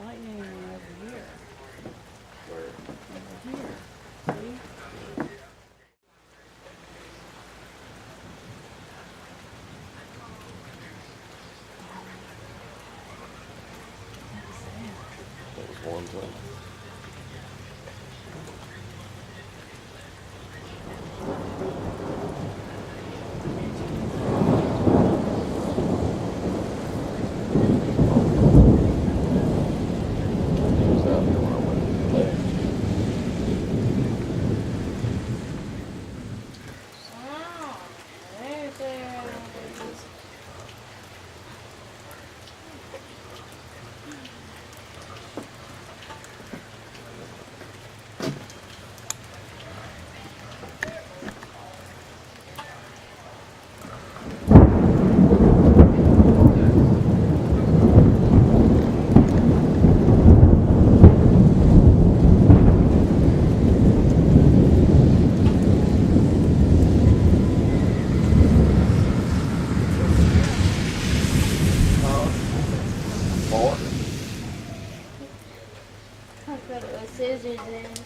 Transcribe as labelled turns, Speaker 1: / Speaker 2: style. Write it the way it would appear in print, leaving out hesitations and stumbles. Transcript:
Speaker 1: lightning over here.
Speaker 2: Where?
Speaker 1: Over here. See?
Speaker 2: That was one thing. He was out there when I went there.
Speaker 1: Oh, there's a...
Speaker 2: Four?
Speaker 1: I put the scissors in.